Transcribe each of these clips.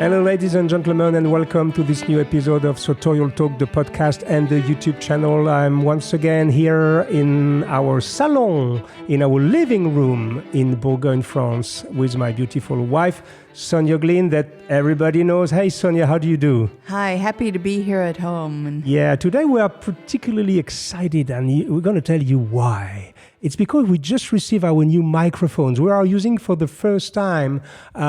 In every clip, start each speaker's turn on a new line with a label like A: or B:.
A: Hello, ladies and gentlemen, and welcome to this new episode of Sartorial Talk, the podcast and the YouTube channel. I'm once again here in our salon, in our living room in Bourgogne, France, with my beautiful wife, Sonya Glyn, that everybody knows. Hey, Sonya, how do you do?
B: Hi, happy to be here at home.
A: Yeah, today we are particularly excited, and we're going to tell you why. It's because we just received our new microphones. We are using for the first time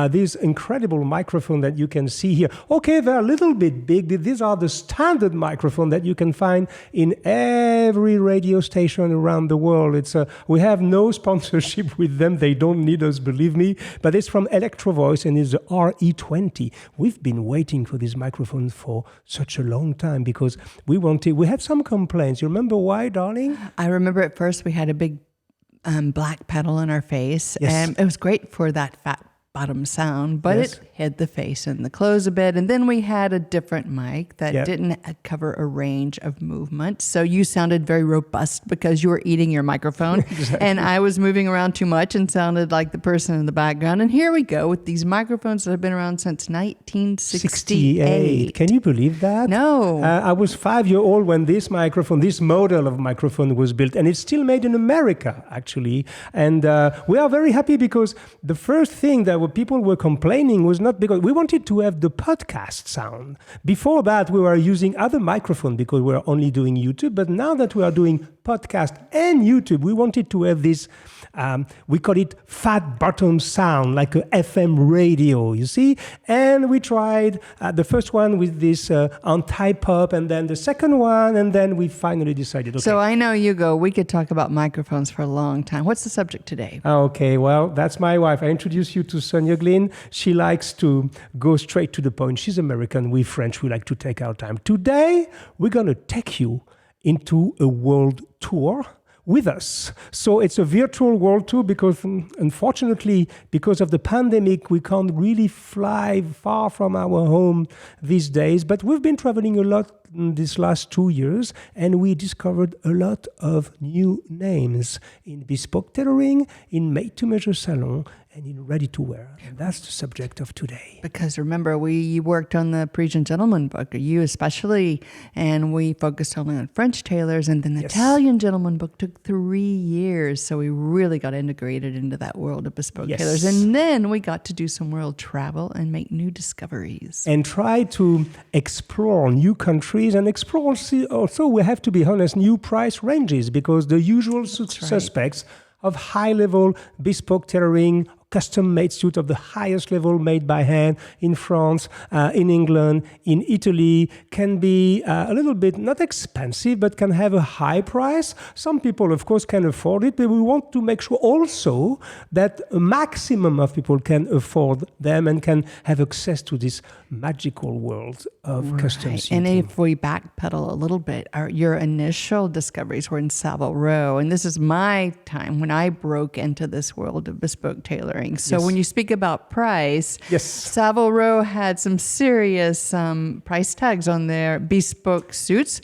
A: this incredible microphone that you can see here. Okay, they're a little bit big. These are the standard microphone that you can find in every radio station around the world. We have no sponsorship with them. They don't need us, believe me. But it's from Electro Voice and it's the RE20. We've been waiting for this microphone for such a long time because we had some complaints. You remember why, darling?
B: I remember at first we had a big black pedal in our face,
A: yes.
B: And it was great for that fat bottom sound, but
A: yes.
B: It hid the face and the clothes a bit. And then we had a different mic that didn't cover a range of movement. So you sounded very robust because you were eating your microphone.
A: Exactly.
B: And I was moving around too much and sounded like the person in the background. And here we go with these microphones that have been around since 1968.
A: Can you believe that?
B: No.
A: I was 5 years old when this model of microphone was built, and it's still made in America, actually. And we are very happy because the first thing that people were complaining was not because we wanted to have the podcast sound. Before that, we were using other microphones because we were only doing YouTube. But now that we are doing podcast and YouTube, we wanted to have this, we call it fat bottom sound, like a FM radio, you see? And we tried the first one with this anti-pop, and then the second one, and then we finally decided, okay.
B: So I know, Hugo, we could talk about microphones for a long time. What's the subject today?
A: Okay, well, that's my wife. I introduce you to Sonya Glyn. She likes to go straight to the point. She's American. We French, we like to take our time. Today, we're going to take you into a world tour with us. So it's a virtual world tour because, unfortunately, because of the pandemic, we can't really fly far from our home these days. But we've been traveling a lot these last 2 years, and we discovered a lot of new names in bespoke tailoring, in made-to-measure salon, and in ready-to-wear. And that's the subject of today.
B: Because remember, we worked on the Parisian Gentleman book, you especially, and we focused only on French tailors, and then the Italian Gentleman book took 3 years, so we really got integrated into that world of bespoke tailors. And then we got to do some world travel and make new discoveries.
A: And try to explore new countries and explore also, we have to be honest, new price ranges, because the usual suspects of high-level bespoke tailoring, custom-made suit of the highest level made by hand in France, in England, in Italy, can be a little bit, not expensive, but can have a high price. Some people, of course, can afford it, but we want to make sure also that a maximum of people can afford them and can have access to this magical world of custom suiting.
B: And if we backpedal a little bit, your initial discoveries were in Savile Row, and this is my time when I broke into this world of bespoke tailoring. So when you speak about price, Savile Row had some serious price tags on their bespoke suits,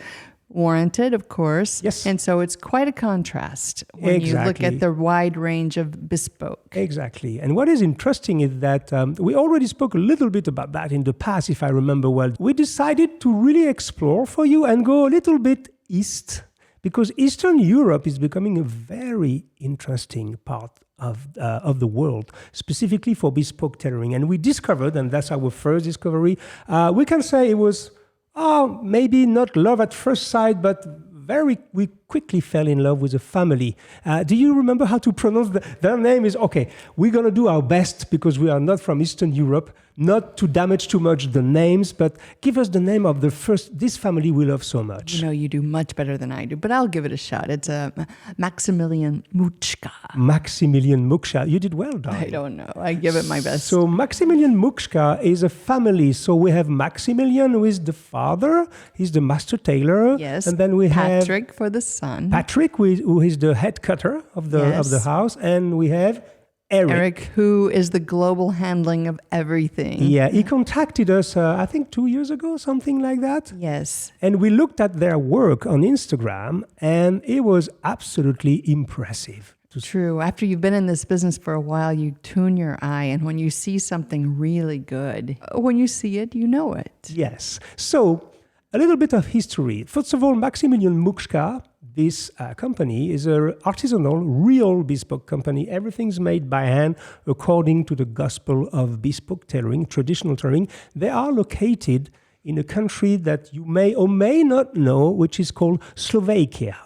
B: warranted, of course.
A: Yes.
B: And so it's quite a contrast when you look at the wide range of bespoke.
A: Exactly. And what is interesting is that we already spoke a little bit about that in the past, if I remember well. We decided to really explore for you and go a little bit east, because Eastern Europe is becoming a very interesting part of the world, specifically for bespoke tailoring. And we discovered, and that's our first discovery, we can say it was maybe not love at first sight, but we quickly fell in love with a family. Do you remember how to pronounce their name? Is okay. We're going to do our best because we are not from Eastern Europe, not to damage too much the names, but give us the name of this family we love so much.
B: You know, you do much better than I do, but I'll give it a shot. It's a Maximilan Mucska.
A: Maximilan Mucska. You did well, darling.
B: I don't know. I give it my best.
A: So Maximilan Mucska is a family. So we have Maximilian, who is the father. He's the master tailor.
B: Yes.
A: And then we have
B: Patrick for the son.
A: Patrick, who is the head cutter of the house. And we have
B: Eric, who is the global handling of everything.
A: Yeah, he contacted us, I think 2 years ago, something like that.
B: Yes.
A: And we looked at their work on Instagram, and it was absolutely impressive.
B: True. After you've been in this business for a while, you tune your eye, and when you see something really good, when you see it, you know it.
A: Yes. So, a little bit of history. First of all, Maximilan Mucska, this company, is an artisanal, real bespoke company. Everything's made by hand according to the gospel of bespoke tailoring, traditional tailoring. They are located in a country that you may or may not know, which is called Slovakia.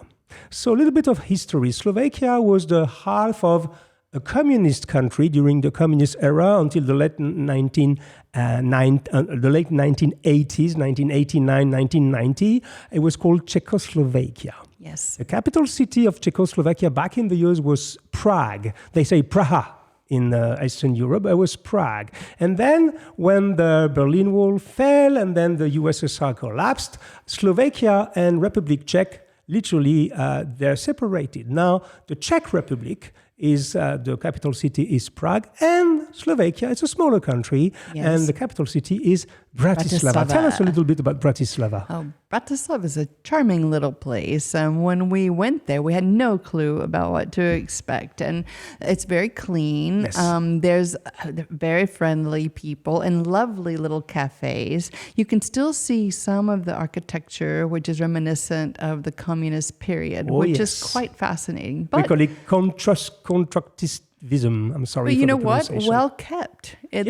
A: So a little bit of history. Slovakia was the half of a communist country during the communist era until the late 1980s, 1989, 1990. It was called Czechoslovakia.
B: Yes.
A: The capital city of Czechoslovakia back in the years was Prague. They say Praha in Eastern Europe. It was Prague. And then when the Berlin Wall fell and then the USSR collapsed, Slovakia and Republic Czech, literally, they're separated. Now, the Czech Republic is the capital city is Prague, and Slovakia, it's a smaller country, and the capital city is Bratislava. Tell us a little bit about Bratislava.
B: Oh, Bratislava is a charming little place. When we went there, we had no clue about what to expect. And it's very clean.
A: Yes.
B: There's very friendly people and lovely little cafes. You can still see some of the architecture, which is reminiscent of the communist period, which is quite fascinating.
A: But we call it contractism. I'm sorry.
B: But you know
A: the
B: what? Well kept. It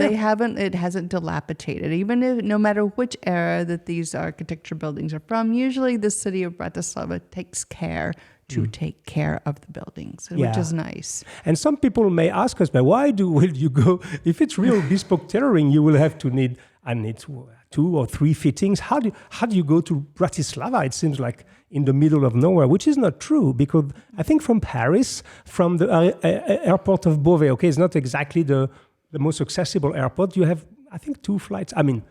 B: hasn't dilapidated. Even if, no matter which era that these architecture buildings are from, usually the city of Bratislava takes care to take care of the buildings, which is nice.
A: And some people may ask us, but why will you go? If it's real bespoke tailoring, you will have to need 2 or 3 fittings. How do you go to Bratislava? It seems like in the middle of nowhere, which is not true, because I think from Paris, from the airport of Beauvais, okay, it's not exactly the most accessible airport. You have, I think, 2 flights. I mean,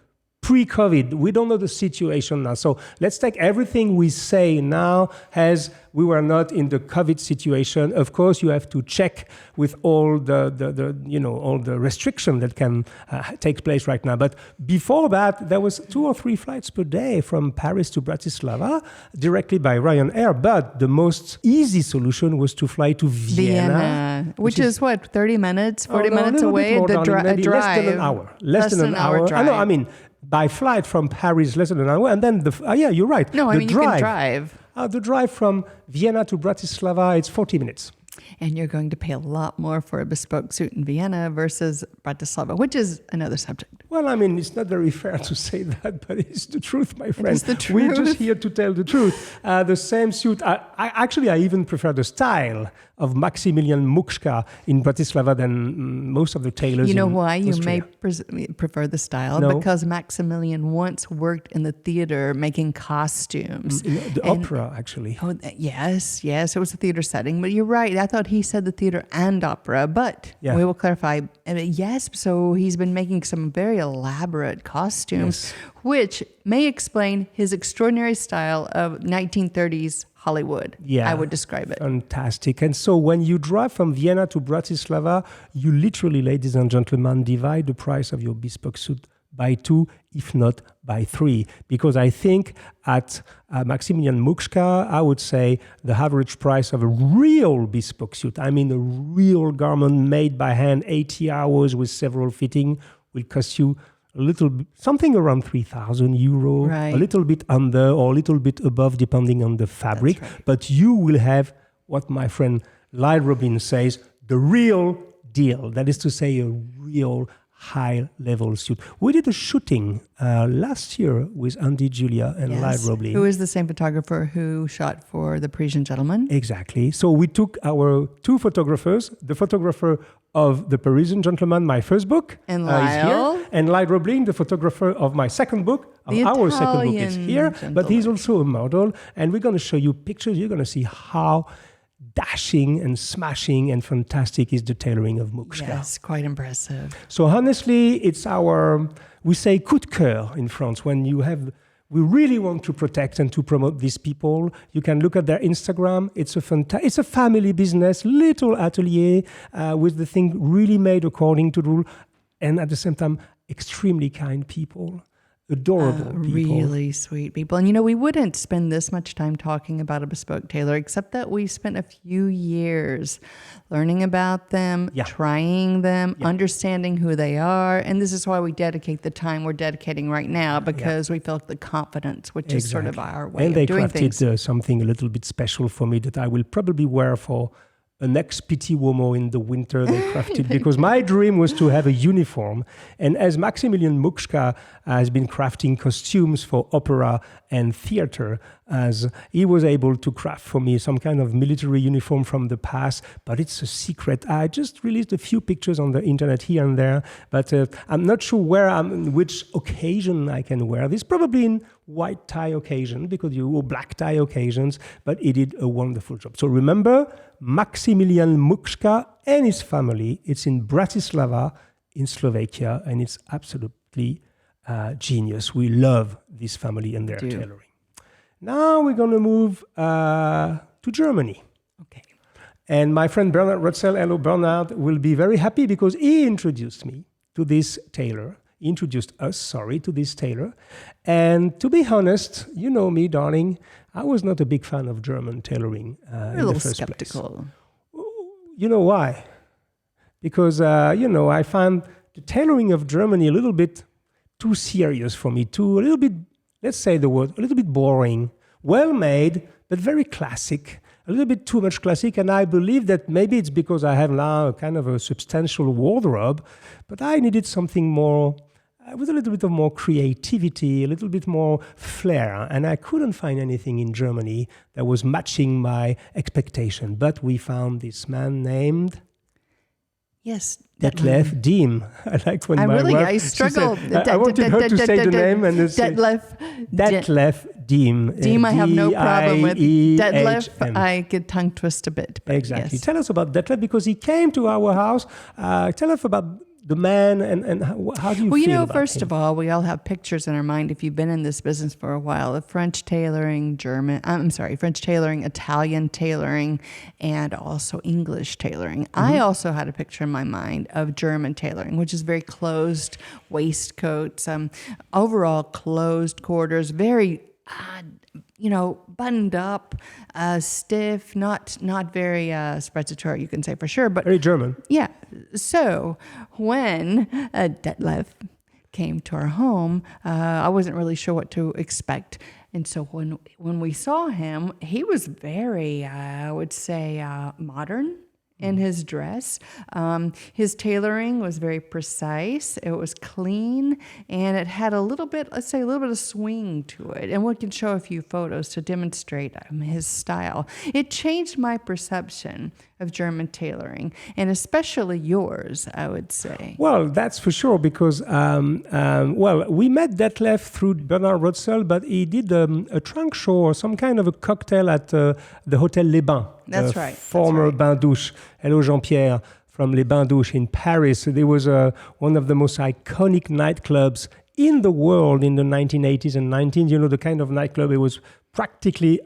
A: pre-COVID, we don't know the situation now. So let's take everything we say now as we were not in the COVID situation. Of course, you have to check with all the restriction that can take place right now. But before that, there was 2 or 3 flights per day from Paris to Bratislava directly by Ryanair. But the most easy solution was to fly to Vienna,
B: which is what, 30 minutes, 40 minutes away?
A: Maybe less than an hour. Less than an hour drive. No, I mean, by flight from Paris, less than an hour, and then you're right.
B: No, you can drive.
A: The drive from Vienna to Bratislava, it's 40 minutes.
B: And you're going to pay a lot more for a bespoke suit in Vienna versus Bratislava, which is another subject.
A: Well, I mean, it's not very fair to say that, but it's the truth, my friend.
B: It's the truth.
A: We're just here to tell the truth. The same suit, I even prefer the style of Maximilan Mucska in Bratislava than most of the tailors.
B: You know why
A: you
B: may prefer the style?
A: No.
B: Because Maximilan once worked in the theater making costumes.
A: The opera, actually.
B: Oh, yes. It was a theater setting. But you're right. I thought he said the theater and opera. But we will clarify. Yes, so he's been making some very elaborate costumes, which may explain his extraordinary style of 1930s Hollywood. I would describe it.
A: Fantastic. And so when you drive from Vienna to Bratislava, you literally, ladies and gentlemen, divide the price of your bespoke suit by 2, if not by 3. Because I think at Maximilan Mucska, I would say the average price of a real bespoke suit, I mean a real garment made by hand, 80 hours with several fitting, will cost you something around 3,000 euro, a little bit under or a little bit above, depending on the fabric. Right. But you will have what my friend Lyle Robin says, the real deal. That is to say, a real high-level suit. We did a shooting last year with Andy Julia and Lyle Robin.
B: Who is the same photographer who shot for The Parisian Gentleman?
A: Exactly. So we took our 2 photographers, the photographer of The Parisian Gentleman, my first book,
B: and Lyle.
A: Is here, and Lyle Roblin, the photographer of my second book, our second book is here, but he's also a model, and we're going to show you pictures. You're going to see how dashing and smashing and fantastic is the tailoring of Mucska.
B: Yes, quite impressive.
A: So honestly, it's we say coup de cœur in France, when you have We really want to protect and to promote these people. You can look at their Instagram. It's a family business, little atelier with the thing really made according to the rule, and at the same time, extremely kind people. Adorable people.
B: Really sweet people. And we wouldn't spend this much time talking about a bespoke tailor, except that we spent a few years learning about them, trying them, understanding who they are. And this is why we dedicate the time we're dedicating right now, because we felt the confidence, which is sort of our way of doing things.
A: And they crafted something a little bit special for me that I will probably wear for an ex-PT Uomo in the winter they crafted, because my dream was to have a uniform. And as Maximilan Mucska has been crafting costumes for opera and theater, as he was able to craft for me some kind of military uniform from the past, but it's a secret. I just released a few pictures on the internet here and there, but I'm not sure which occasion I can wear this. Probably in white tie occasion, because or black tie occasions, but he did a wonderful job. So remember, Maximilan Mucska and his family. It's in Bratislava, in Slovakia, and it's absolutely genius. We love this family and their tailoring. Now we're going to move to Germany.
B: Okay.
A: And my friend Bernard Rutzel, hello Bernard, will be very happy because he introduced me to this tailor. He introduced us, to this tailor. And to be honest, you know me, darling, I was not a big fan of German tailoring in the first
B: skeptical.
A: Place. You know why? Because, I find the tailoring of Germany a little bit too serious for me, a little bit, let's say the word, a little bit boring, well made, but very classic, a little bit too much classic. And I believe that maybe it's because I have now kind of a substantial wardrobe, but I needed something more, with a little bit of more creativity, a little bit more flair. And I couldn't find anything in Germany that was matching my expectation. But we found this man named...
B: Yes.
A: Detlev Diehm. I liked when my wife...
B: I struggled.
A: I wanted her to say the name. And
B: Detlev
A: Diehm.
B: Diehm, I have no problem with. Detlev, I get tongue twist a bit.
A: Exactly.
B: Yes.
A: Tell us about Detlev, because he came to our house. Tell us about the man and how do you feel about
B: first
A: him?
B: of all, we all have pictures in our mind, if you've been in this business for a while, of French tailoring, French tailoring, Italian tailoring, and also English tailoring. Mm-hmm. I also had a picture in my mind of German tailoring, which is very closed waistcoats, overall closed quarters, very buttoned up, stiff, not very sprezzatura, you can say for sure, but
A: very German.
B: Yeah. So when Detlev came to our home, I wasn't really sure what to expect. And so when we saw him, he was very, I would say, modern in his dress. His tailoring was very precise. It was clean, and it had a little bit of swing to it. And we can show a few photos to demonstrate his style. It changed my perception of German tailoring, and especially yours, I would say.
A: Well, that's for sure, because, we met Detlev through Bernard Rutzel, but he did a trunk show or some kind of a cocktail at the Hotel Les Bains.
B: That's right.
A: Former Bain Douche. Hello, Jean-Pierre, from Les Bains Douche in Paris. There was one of the most iconic nightclubs in the world in the 1980s and 90s. The kind of nightclub, it was practically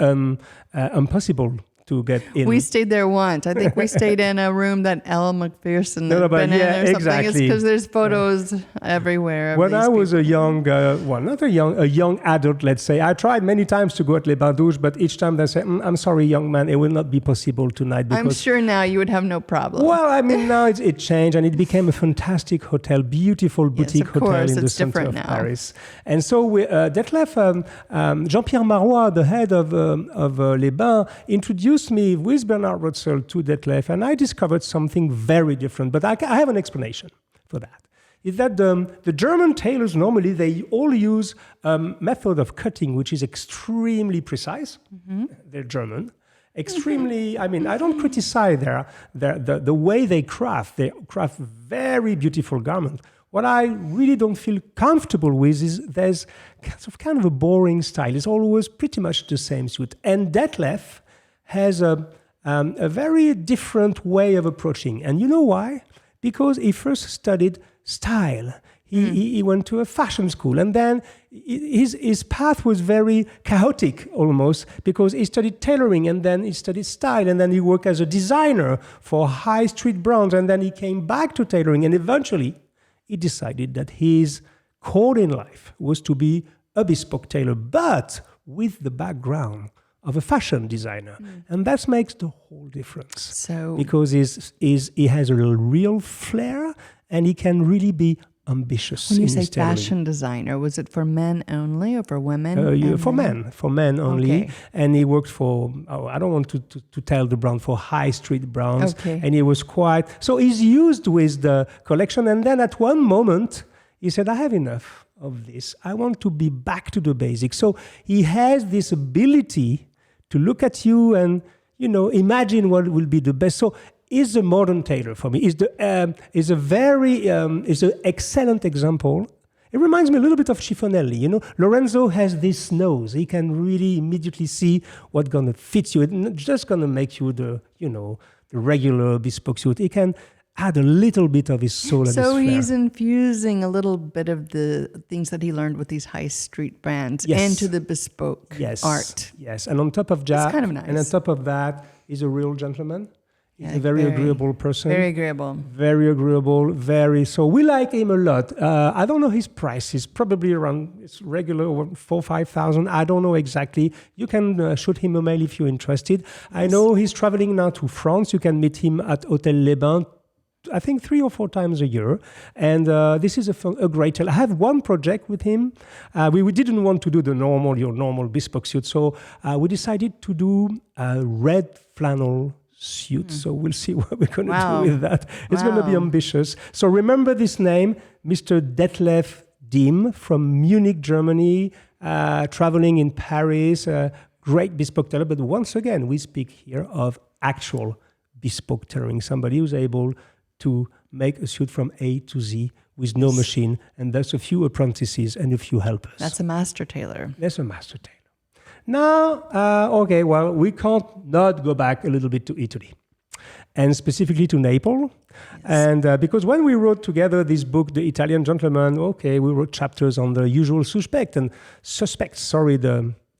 A: impossible to get in.
B: We stayed there once. I think we stayed in a room that Elle Macpherson had been in or something.
A: Exactly.
B: It's because there's photos everywhere.
A: When I was a young, a young adult, let's say, I tried many times to go at Les Bains Douche, but each time they say, I'm sorry, young man, it will not be possible tonight.
B: I'm sure now you would have no problem.
A: Well, now it changed, and it became a fantastic hotel, beautiful boutique hotel in the center of Paris. And so Detlev, Jean-Pierre Marois, the head of Les Bains, introduced me with Bernard Rutzel to Detlev, and I discovered something very different. But I have an explanation for that. Is that the German tailors, normally, they all use a method of cutting which is extremely precise. Mm-hmm. They're German. Extremely, I don't criticize the way they craft. They craft very beautiful garments. What I really don't feel comfortable with is there's kind of a boring style. It's always pretty much the same suit. And Detlev has a very different way of approaching. And you know why? Because he first studied style. He went to a fashion school, and then his path was very chaotic almost, because he studied tailoring, and then he studied style, and then he worked as a designer for high street brands, and then he came back to tailoring, and eventually he decided that his call in life was to be a bespoke tailor, but with the background of a fashion designer. And that makes the whole difference. Because he has a real flair, and he can really be ambitious.
B: When you say fashion designer, was it for men only or for women?
A: For men only. Okay. And he worked for, I don't want to tell the brand, for high street brands. Okay. And he was so he's used with the collection. And then at one moment, he said, I have enough of this. I want to be back to the basics. So he has this ability to look at you and, imagine what will be the best. So is a modern tailor for me. Is an excellent example. It reminds me a little bit of Chiffonelli. Lorenzo has this nose. He can really immediately see what's gonna fit you. It's not just gonna make you the regular bespoke suit. He can add a little bit of his soul and his flair.
B: So he's infusing a little bit of the things that he learned with these high street brands into the bespoke art.
A: Yes, and on top of that,
B: kind of nice.
A: And on top of that, he's a real gentleman. He's a very agreeable person.
B: Very agreeable.
A: Very agreeable. So we like him a lot. I don't know his price. It's probably around, it's regular, 4,000 or 5,000. I don't know exactly. You can shoot him a mail if you're interested. Yes. I know he's traveling now to France. You can meet him at Hôtel Les Bains, I think 3 or 4 times a year. And this is a great tailor. I have one project with him. We didn't want to do your normal bespoke suit. So we decided to do a red flannel suit. So we'll see what we're going to do with that. It's going to be ambitious. So remember this name, Mr. Detlev Diehm from Munich, Germany, traveling in Paris, great bespoke tailor. But once again, we speak here of actual bespoke tailoring, somebody who's able to make a suit from A to Z with no machine, and there's a few apprentices and a few helpers.
B: That's a master tailor.
A: That's a master tailor. Now, we can't not go back a little bit to Italy, and specifically to Naples. Yes. And because when we wrote together this book, The Italian Gentleman, we wrote chapters on the usual suspects,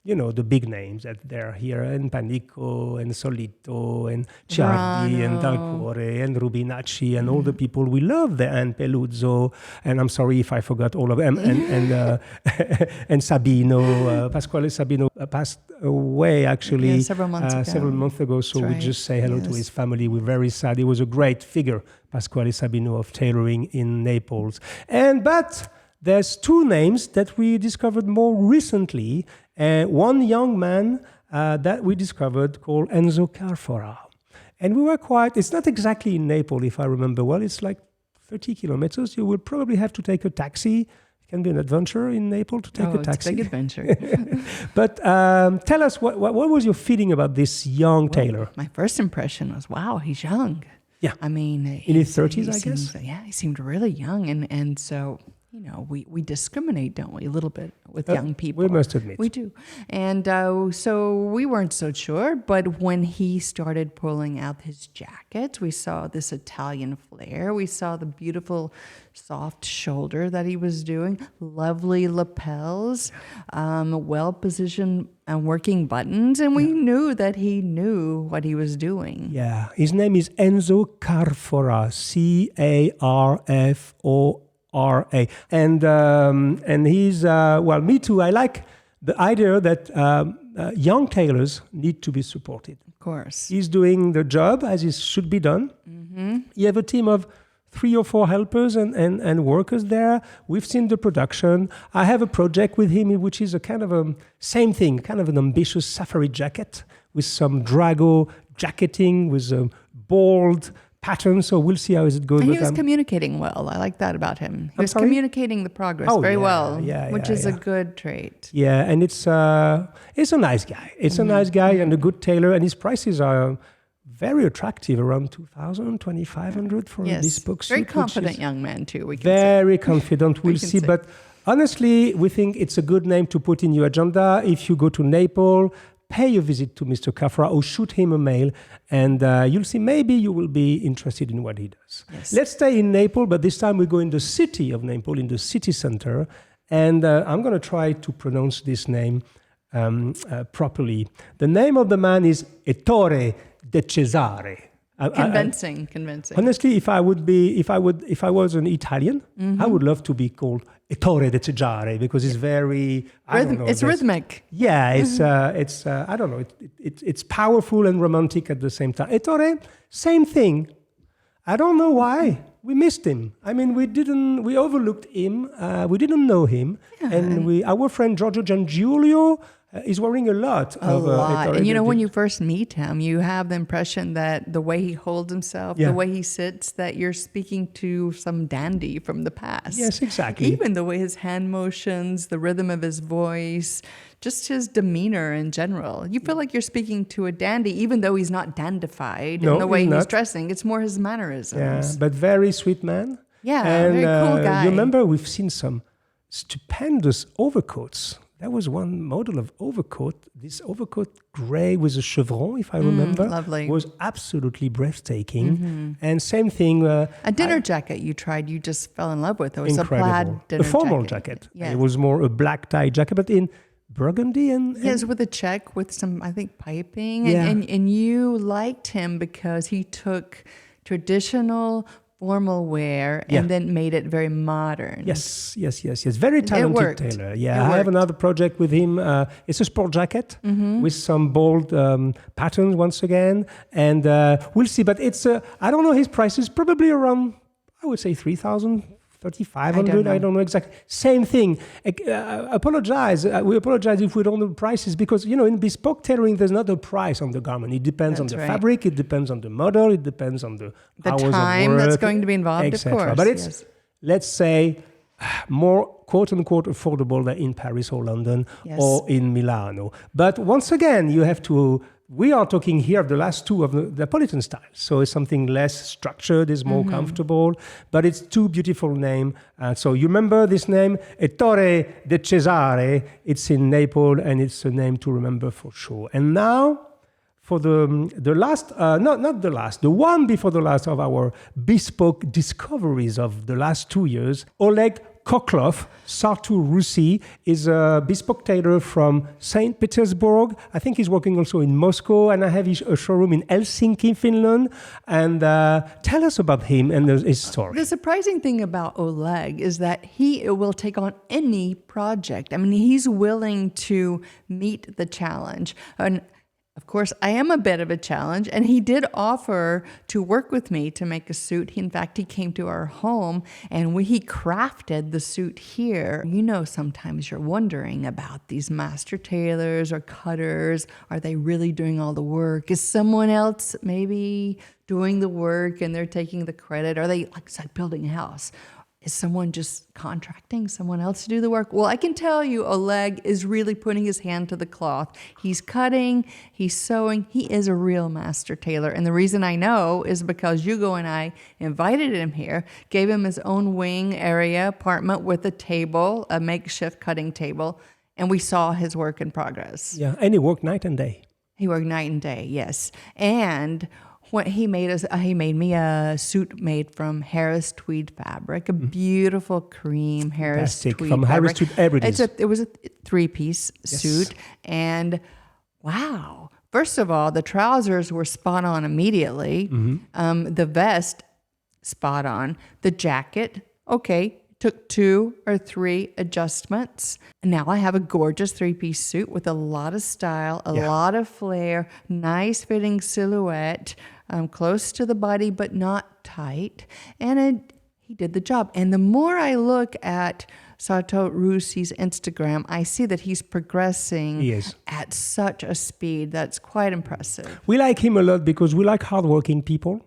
A: the big names that they're here, and Panico, and Solito, and Ciardi, and Dal Cuore, and Rubinacci, and all the people we love there, and Peluzzo, and I'm sorry if I forgot all of them, and Sabino, Pasquale Sabino passed away actually
B: several months ago.
A: So we just say hello to his family. We're very sad. He was a great figure, Pasquale Sabino, of tailoring in Naples. But there's 2 names that we discovered more recently. One young man that we discovered called Enzo Carfora. And we were it's not exactly in Naples, if I remember well. It's like 30 kilometers. You will probably have to take a taxi. It can be an adventure in Naples to take a taxi.
B: It's a big adventure.
A: But tell us, what was your feeling about this young tailor?
B: My first impression was, wow, he's young.
A: Yeah.
B: I mean,
A: in his 30s, I guess?
B: Yeah, he seemed really young. And so, we discriminate, don't we, a little bit with young people.
A: We must admit.
B: We do. And so we weren't so sure. But when he started pulling out his jacket, we saw this Italian flair. We saw the beautiful soft shoulder that he was doing, lovely lapels, well-positioned and working buttons. And we knew that he knew what he was doing.
A: Yeah. His name is Enzo Carfora, Carfora. And he's, me too. I like the idea that young tailors need to be supported.
B: Of course.
A: He's doing the job as it should be done. Mm-hmm. You have a team of 3 or 4 helpers and workers there. We've seen the production. I have a project with him, which is a kind of a same thing, kind of an ambitious safari jacket with some Drago jacketing with a bold pattern, so we'll see how it goes.
B: And he was communicating well. I like that about him. He was communicating the progress very well, which is a good trait.
A: Yeah, and it's a nice guy. It's a nice guy and a good tailor, and his prices are very attractive, around 2,000, 2,500 for this book.
B: Very confident young man too. We can
A: very confident. We'll see, but honestly, we think it's a good name to put in your agenda. If you go to Naples, pay a visit to Mr. Carfora or shoot him a mail, and you'll see maybe you will be interested in what he does.
B: Yes.
A: Let's stay in Naples, but this time we go in the city of Naples, in the city center, and I'm going to try to pronounce this name properly. The name of the man is Ettore de Cesare.
B: Convincing.
A: Honestly, if I was an Italian, I would love to be called Ettore de Cesare because it's very
B: rhythmic.
A: Yeah, it's I don't know. It's powerful and romantic at the same time. Ettore, same thing. I don't know why we missed him. I mean, we overlooked him. We didn't know him, and our friend Giorgio Giangiulio is worrying a lot.
B: And when you first meet him, you have the impression that the way he holds himself, the way he sits, that you're speaking to some dandy from the past.
A: Yes, exactly.
B: Even the way his hand motions, the rhythm of his voice, just his demeanor in general. You feel like you're speaking to a dandy, even though he's not dandified in the way he's dressing. It's more his mannerisms.
A: Yeah, but very sweet man.
B: Yeah, and, very cool guy.
A: You remember we've seen some stupendous overcoats. There was one model of overcoat. This overcoat gray with a chevron, if I remember,
B: lovely.
A: Was absolutely breathtaking. And same thing.
B: A dinner jacket you tried, you just fell in love with. It was
A: incredible.
B: A plaid dinner
A: jacket. A formal jacket. Yeah. It was more a black tie jacket, but in burgundy and
B: yes, with a check with some, I think, piping. And you liked him because he took traditional formal wear and then made it very modern.
A: Yes. Very talented tailor. Yeah, I have another project with him. It's a sport jacket with some bold patterns once again. And we'll see. But it's, I don't know his price is probably around, I would say 3,000, 3,500. I don't know exactly. Same thing. Apologize. We apologize if we don't know prices because, in bespoke tailoring, there's not a price on the garment. It depends on the fabric. It depends on the model. It depends on the hours
B: time
A: of work,
B: that's going to be involved, of course.
A: But it's, let's say, more quote-unquote affordable than in Paris or London or in Milano. But once again, you have to... We are talking here of the last two of the Napolitan style. So it's something less structured, is more comfortable, but it's two beautiful names. So you remember this name, Ettore de Cesare. It's in Naples, and it's a name to remember for sure. And now, for the last, not the last, the one before the last of our bespoke discoveries of the last 2 years, Oleg Khokhlov, Sarto, Russi, is a bespoke tailor from St. Petersburg. I think he's working also in Moscow, and I have a showroom in Helsinki, Finland. And tell us about him and his story.
B: The surprising thing about Oleg is that he will take on any project. I mean, he's willing to meet the challenge. And of course, I am a bit of a challenge, and he did offer to work with me to make a suit. In fact, he came to our home, and he crafted the suit here. Sometimes you're wondering about these master tailors or cutters. Are they really doing all the work? Is someone else maybe doing the work, and they're taking the credit? Are they, like building a house? Is someone just contracting someone else to do the work? Well, I can tell you, Oleg is really putting his hand to the cloth. He's cutting, he's sewing. He is a real master tailor. And the reason I know is because Hugo and I invited him here, gave him his own wing area apartment with a table, a makeshift cutting table, and we saw his work in progress.
A: Yeah, and he worked night and day.
B: He worked night and day, yes. And when he made me a suit made from Harris tweed fabric, a beautiful cream Harris tweed
A: from
B: fabric.
A: Harris tweed everything.
B: It was a 3-piece suit, and wow! First of all, the trousers were spot on immediately. The vest, spot on. The jacket, okay. Took 2 or 3 adjustments. And now I have a gorgeous 3-piece suit with a lot of style, a lot of flair, nice fitting silhouette, close to the body but not tight. And he did the job. And the more I look at Sarto Russi's Instagram, I see that he's progressing at such a speed that's quite impressive.
A: We like him a lot because we like hardworking people.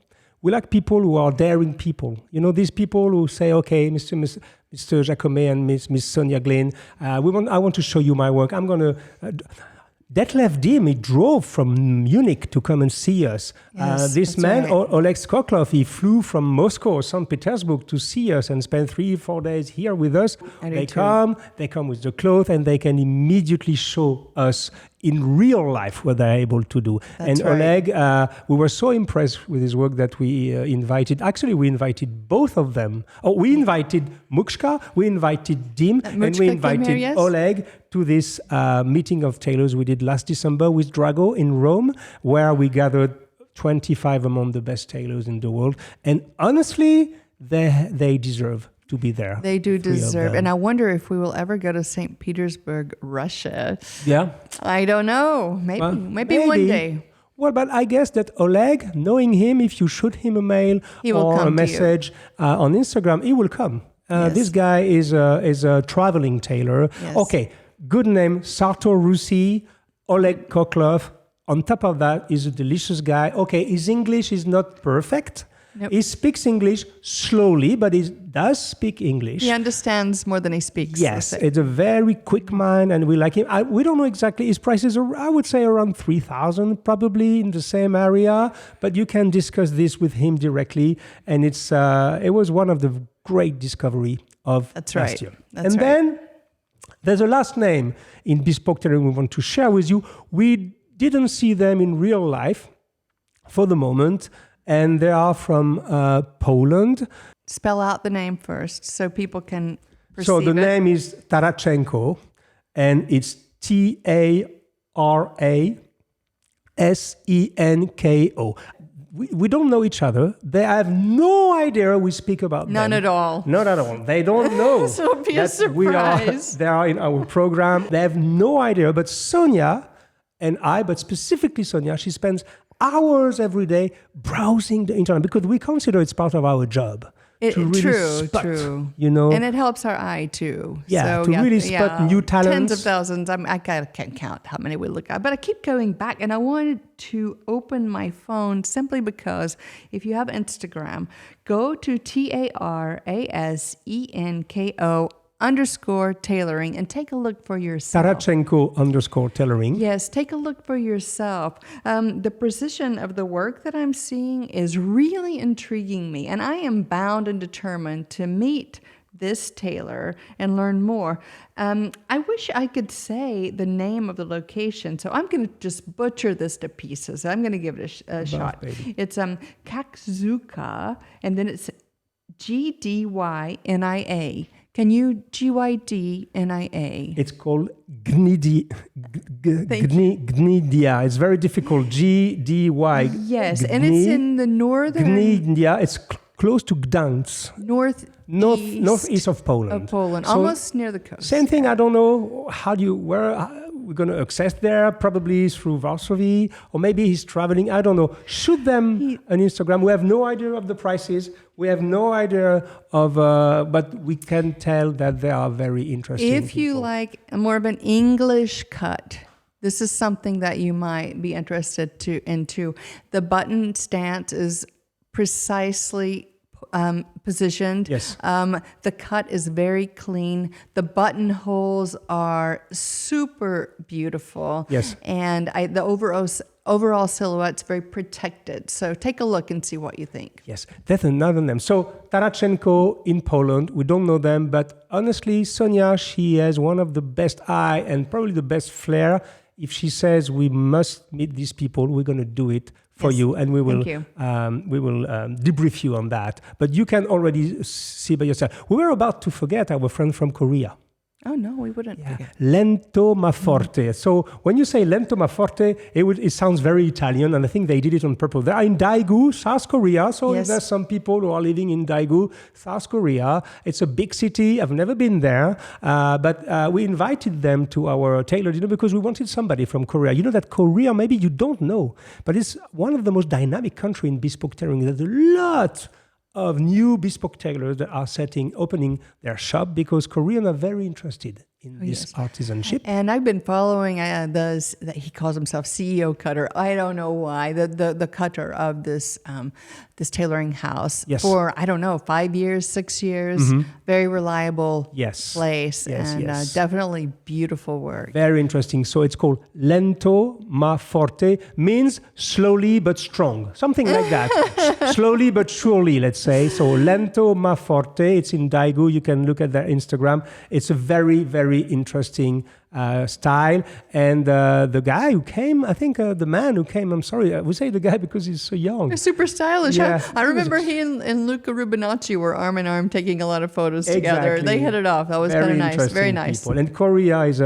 A: We like people who are daring people. These people who say, okay, Mr. Jacomet and Miss Sonya Glyn, I want to show you my work. I'm going to... Detlev Diehm, he drove from Munich to come and see us. This man, Oleg Khokhlov, he flew from Moscow or St. Petersburg to see us and spend 3-4 days here with us. They come with the clothes, and they can immediately show us in real life what they're able to do.
B: That's
A: and
B: right.
A: Oleg, we were so impressed with his work that we invited both of them. Oh, we invited Mucska, we invited Diehm, and we invited Oleg to this meeting of tailors we did last December with Drago in Rome, where we gathered 25 among the best tailors in the world. And honestly, they deserve to be there.
B: They do deserve. And I wonder if we will ever go to St. Petersburg, Russia.
A: Yeah.
B: I don't know. Maybe one day.
A: Well, but I guess that Oleg, knowing him, if you shoot him a mail or a message on Instagram, he will come. This guy is a traveling tailor.
B: Yes.
A: Okay, good name, Sarto Russi, Oleg Khokhlov. On top of that, he's a delicious guy. Okay, his English is not perfect.
B: Nope.
A: He speaks English slowly, but he does speak English.
B: He understands more than he speaks.
A: Yes, it's a very quick mind, and we like him. We don't know exactly his prices. I would say around 3,000, probably in the same area. But you can discuss this with him directly, and it was one of the great discovery of last year. Then there's a last name in bespoke tailoring we want to share with you. We didn't see them in real life for the moment. And they are from Poland.
B: Spell out the name first so people can perceive
A: So the name is Tarasenko, and it's Tarasenko. We don't know each other. They have no idea we speak about
B: None
A: them.
B: at all.
A: Not at all. They don't know.
B: So it'll be a surprise.
A: They are in our program. They have no idea. But Sonya and I, but specifically Sonya, she spends hours every day browsing the internet because we consider it's part of our job. To really spot, you know,
B: and it helps our eye too.
A: Yeah, so, really spot new talents.
B: Tens of thousands. I can't count how many we look at, but I keep going back. And I wanted to open my phone simply because if you have Instagram, go to Tarasenko_tailoring and take a look for yourself.
A: Tarasenko_tailoring.
B: Yes, take a look for yourself. The precision of the work that I'm seeing is really intriguing me, and I am bound and determined to meet this tailor and learn more. I wish I could say the name of the location, so I'm going to just butcher this to pieces. I'm going to give it a shot.
A: Baby.
B: It's Kakzuka, and then it's Gdynia. Can you Gydnia?
A: It's called Gdynia. It's very difficult. Gdy.
B: Yes, and it's in the northern.
A: Gdynia. It's close to Gdansk. Northeast of Poland.
B: So almost near the coast.
A: Same thing. I don't know where we're going to access there. Probably through Varsovie, or maybe he's traveling. I don't know. Shoot them an Instagram. We have no idea of the prices. We have no idea of, but we can tell that they are very interesting.
B: If you like more of an English cut, this is something that you might be interested into. The button stance is precisely positioned.
A: Yes.
B: The cut is very clean. The buttonholes are super beautiful.
A: Yes.
B: And the overall silhouette's very protected. So take a look and see what you think.
A: Yes, that's another name. So Tarasenko in Poland, we don't know them, but honestly, Sonya, she has one of the best eye and probably the best flair. If she says we must meet these people, we're going to do it for you, and we will debrief you on that. But you can already see by yourself. We were about to forget our friend from Korea.
B: Oh, no, we wouldn't.
A: Yeah. Lento Ma Forte. So when you say Lento Ma Forte, it sounds very Italian, and I think they did it on purpose. They are in Daegu, South Korea. So there's some people who are living in Daegu, South Korea. It's a big city. I've never been there, but we invited them to our tailor dinner because we wanted somebody from Korea. You know that Korea, maybe you don't know, but it's one of the most dynamic countries in bespoke tailoring. There's a lot of new bespoke tailors that are opening their shop because Koreans are very interested in this artisanship.
B: And I've been following he calls himself CEO Cutter. I don't know why. The cutter of this tailoring house for, 5 years, 6 years. Mm-hmm. Very reliable place and definitely beautiful work.
A: Very interesting. So it's called Lento Ma Forte, means slowly but strong. Something like that. Slowly but surely, let's say. So Lento Ma Forte, it's in Daegu. You can look at their Instagram. It's a very, very interesting style. And the guy who came, I think the man who came, I'm sorry, we say the guy because he's so young.
B: They're super stylish.
A: Yeah.
B: I remember he and Luca Rubinacci were arm in arm taking a lot of photos together. They hit it off. That was kind of nice. Very nice.
A: People. And Korey is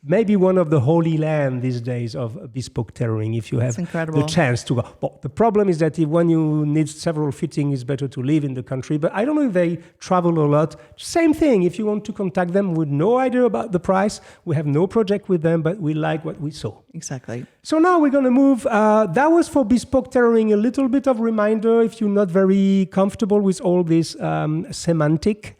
A: maybe one of the holy land these days of bespoke tailoring, if you have the chance to go. But the problem is that when you need several fittings, it's better to live in the country. But I don't know if they travel a lot. Same thing, if you want to contact them with no idea about the price, we have no project with them, but we like what we saw.
B: Exactly.
A: So now we're going to move. That was for bespoke tailoring, a little bit of reminder if you're not very comfortable with all this semantic.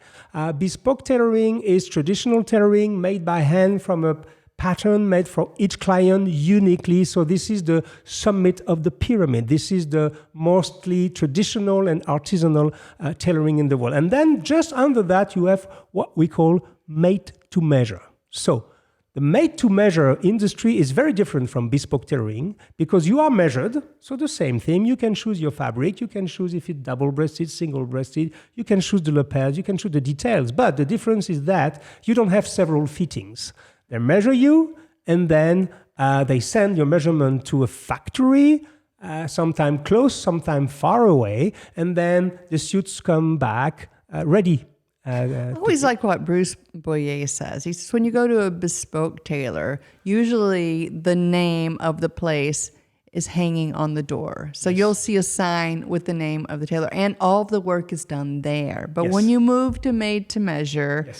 A: Bespoke tailoring is traditional tailoring made by hand from a pattern made for each client uniquely. So this is the summit of the pyramid. This is the mostly traditional and artisanal tailoring in the world. And then just under that, you have what we call made to measure. So the made-to-measure industry is very different from bespoke tailoring because you are measured. So the same thing, you can choose your fabric, you can choose if it's double-breasted, single-breasted, you can choose the lapels, you can choose the details. But the difference is that you don't have several fittings. They measure you, and then they send your measurement to a factory, sometime close, sometime far away, and then the suits come back ready.
B: I always like what Bruce Boyer says. He says, when you go to a bespoke tailor, usually the name of the place is hanging on the door. So you'll see a sign with the name of the tailor, and all of the work is done there. But when you move to made to measure,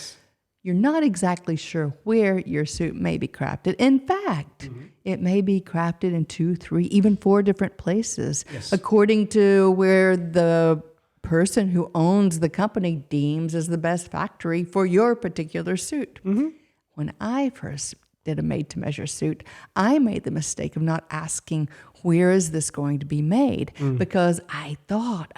B: you're not exactly sure where your suit may be crafted. In fact, it may be crafted in 2, 3, even 4 different places, according to where the person who owns the company deems as the best factory for your particular suit. When I first did a made-to-measure suit, I made the mistake of not asking, where is this going to be made? Because I thought,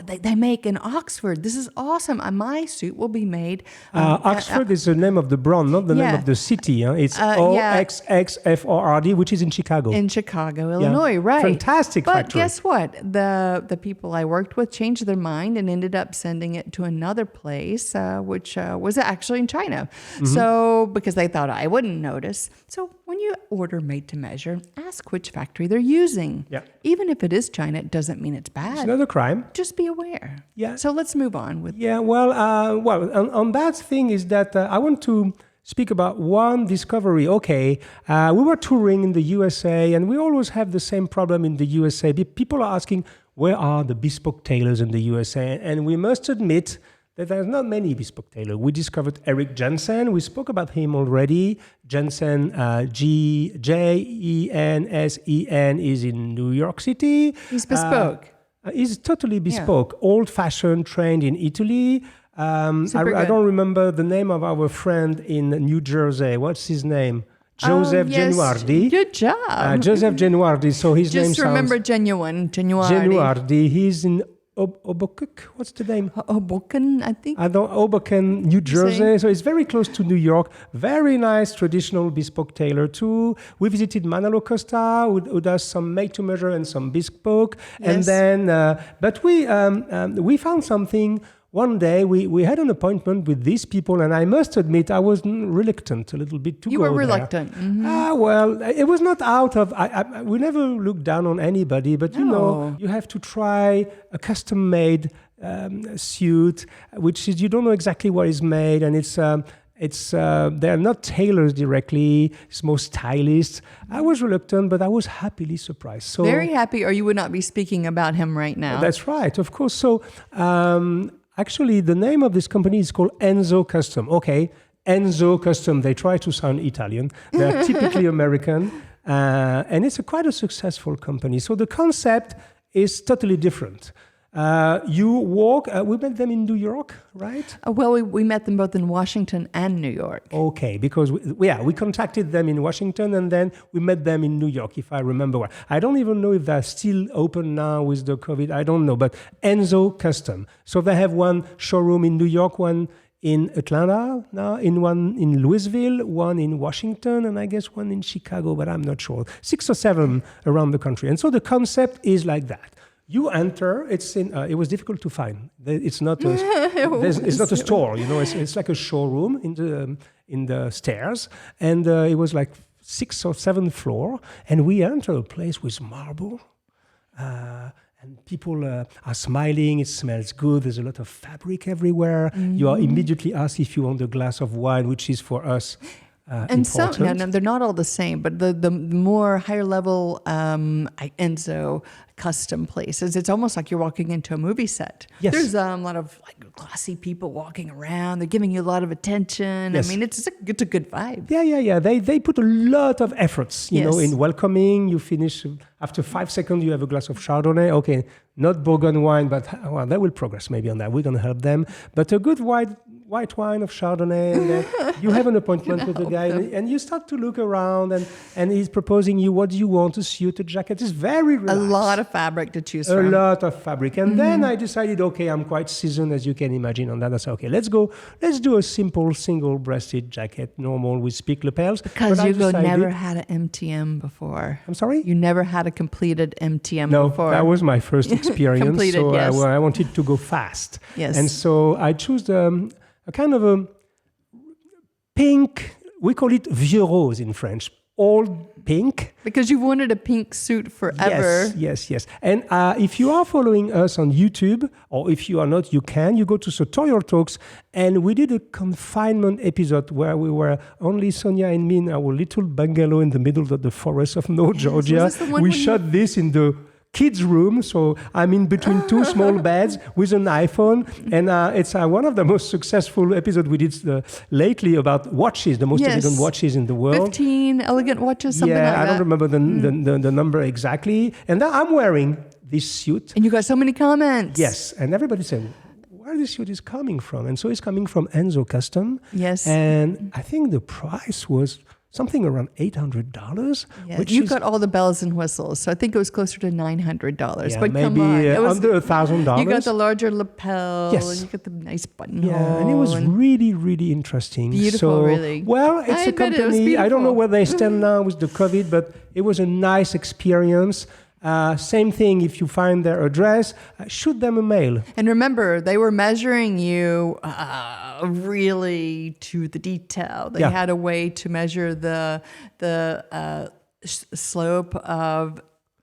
B: they make in Oxford. This is awesome. My suit will be made.
A: Oxford is the name of the brand, not the name of the city. Huh? It's OXXFORD, which is in Chicago.
B: In Chicago, Illinois, right.
A: Fantastic factory.
B: But guess what? The people I worked with changed their mind and ended up sending it to another place, which was actually in China. So, because they thought I wouldn't notice. So when you order made to measure, ask which factory they're using. Even if it is China, it doesn't mean it's bad.
A: It's not a crime.
B: Just be aware. So let's move on with.
A: On that thing is that I want to speak about one discovery. Okay, we were touring in the USA, and we always have the same problem in the USA. People are asking, where are the bespoke tailors in the USA? And we must admit that there's not many bespoke tailors. We discovered Eric Jensen. We spoke about him already. Jensen, Jensen, is in New York City.
B: He's bespoke.
A: He's totally bespoke, old-fashioned, trained in Italy. I don't remember the name of our friend in New Jersey. What's his name? Joseph Genuardi.
B: Good job.
A: Joseph Genuardi. So his name sounds...
B: Just remember Genuardi.
A: Genuardi. He's in Hoboken, what's the name?
B: Hoboken, I think.
A: Hoboken, New Jersey. So it's very close to New York. Very nice traditional bespoke tailor too. We visited Manalo Costa, who does some made-to-measure and some bespoke. And then, but we found something. One day, we had an appointment with these people, and I must admit, I was reluctant a little bit to go there.
B: You were reluctant.
A: Well, it was not out of... we never look down on anybody, but you know, you have to try a custom-made suit, which is, you don't know exactly what is made, and they're not tailors directly, it's more stylists. I was reluctant, but I was happily surprised. So
B: very happy, or you would not be speaking about him right now.
A: That's right, of course. So... actually, the name of this company is called Enzo Custom. Okay, Enzo Custom. They try to sound Italian. They're typically American. And it's quite a successful company. So the concept is totally different. You walk, we met them in New York, right?
B: We met them both in Washington and New York.
A: Okay, because we contacted them in Washington and then we met them in New York, if I remember well. I don't even know if they're still open now with the COVID, I don't know, but Enzo Custom. So they have one showroom in New York, one in Atlanta, now one in Louisville, one in Washington, and I guess one in Chicago, but I'm not sure. 6 or 7 around the country. And so the concept is like that. You enter. It was difficult to find. It's not. It's not a store. It's like a showroom in the stairs, and it was like 6th or 7th floor, and we enter a place with marble. And people are smiling, it smells good, there's a lot of fabric everywhere. Mm-hmm. You are immediately asked if you want a glass of wine, which is for us and important.
B: No, they're not all the same, but the more higher level Enzo Custom places, it's almost like you're walking into a movie set.
A: Yes.
B: There's a lot of classy people walking around. They're giving you a lot of attention.
A: Yes.
B: I mean, it's a good vibe.
A: Yeah. They put a lot of efforts, in welcoming. You finish after 5 seconds. You have a glass of Chardonnay. Okay, not Bourgogne wine, but they will progress maybe on that. We're gonna help them. But a good white wine of Chardonnay, and then you have an appointment with the guy, and you start to look around, and he's proposing you, what do you want, a suit, a jacket? It's very relaxed.
B: A lot of fabric to choose from.
A: A lot of fabric. And then I decided, okay, I'm quite seasoned, as you can imagine on that. I said, okay, let's do a simple single-breasted jacket, normal with peak lapels.
B: Because Hugo never had an MTM before.
A: I'm sorry?
B: You never had a completed MTM before.
A: No, that was my first experience.
B: Completed,
A: so
B: yes.
A: I wanted to go fast.
B: Yes.
A: And so I chose a kind of a pink, we call it vieux rose in French, old pink.
B: Because you wanted a pink suit forever.
A: Yes. And if you are following us on YouTube, or if you are not, you go to Sartorial Talks, and we did a confinement episode where we were only Sonya and me in our little bungalow in the middle of the forest of North Georgia. We shot this in the kids' room, so I'm in between two small beds with an iPhone, and it's one of the most successful episodes we did lately about watches, the most elegant watches in the world.
B: 15 elegant watches, something like that.
A: Yeah, I don't remember the number exactly. And now I'm wearing this suit.
B: And you got so many comments.
A: Yes, and everybody said, where this suit is coming from? And so it's coming from Enzo Custom.
B: Yes.
A: And I think the price was something around $800.
B: Yeah, you got all the bells and whistles, so I think it was closer to $900.
A: Yeah,
B: but
A: maybe
B: come on, it was
A: under $1,000.
B: You got the larger lapel,
A: yes.
B: and you got the nice buttonhole.
A: Yeah, and it was really, really interesting.
B: Beautiful, really.
A: Well, it's a company. I don't know where they stand now with the COVID, but it was a nice experience. Same thing, if you find their address, shoot them a mail.
B: And remember, they were measuring you really to the detail. They had a way to measure the slope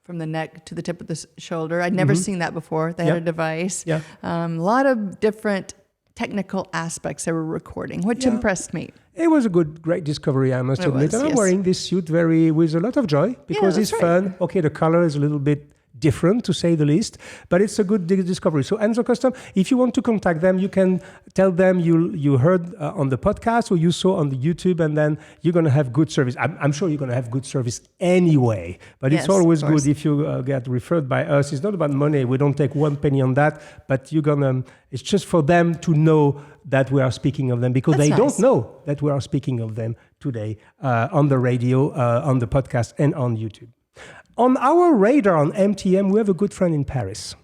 B: from the neck to the tip of the shoulder. I'd never seen that before. They had a device. Yeah. A lot of different technical aspects they were recording, which impressed me.
A: It was a great discovery, I must admit. And I'm wearing this suit with a lot of joy because it's fun. Okay, the color is a little bit different, to say the least, but it's a good discovery. So Enzo Custom, if you want to contact them, you can tell them you heard on the podcast or you saw on the YouTube, and then you're going to have good service. I'm sure you're going to have good service anyway, but it's always good if you get referred by us. It's not about money. We don't take one penny on that, but it's just for them to know that we are speaking of them, because they don't know that we are speaking of them today on the radio, on the podcast, and on YouTube. On our radar on MTM, we have a good friend in Paris,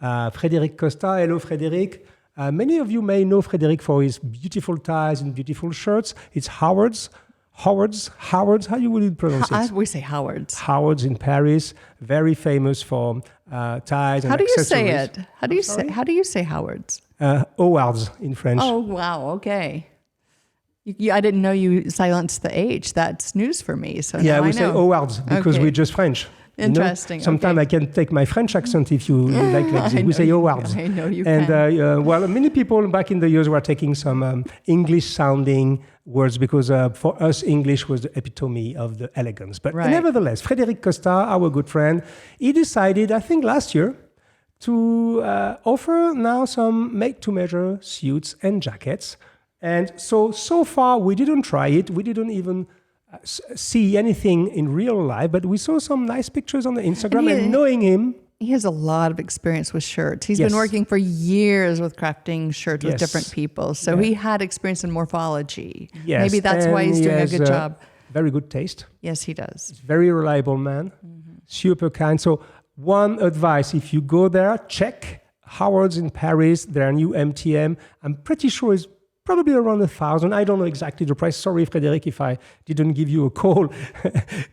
A: Frédéric Costa. Hello, Frédéric. Many of you may know Frédéric for his beautiful ties and beautiful shirts. It's Howard's. How you would pronounce it?
B: We say Howard's.
A: Howard's in Paris, very famous for ties and accessories.
B: How do you say it? How do you say Howard's?
A: Howard's in French.
B: Oh, wow, okay. I didn't know you silenced the H. That's news for me. So now
A: we say Howard's because we're just French.
B: Interesting.
A: Sometimes I can take my French accent if you like this. We say Howard's.
B: I know you
A: can.
B: And
A: many people back in the years were taking some English-sounding words because for us, English was the epitome of the elegance. But nevertheless, Frédéric Costa, our good friend, he decided, I think last year, to offer now some made-to-measure suits and jackets. And so far, we didn't try it. We didn't even see anything in real life, but we saw some nice pictures on the Instagram, and knowing him.
B: He has a lot of experience with shirts. He's been working for years with crafting shirts with different people. So he had experience in morphology.
A: Yes.
B: Maybe that's why he's doing a good job.
A: Very good taste.
B: Yes, he does.
A: He's a very reliable man, super kind. So one advice, if you go there, check Howard's in Paris, their new MTM. I'm pretty sure it's probably around 1,000. I don't know exactly the price. Sorry, Frédéric, if I didn't give you a call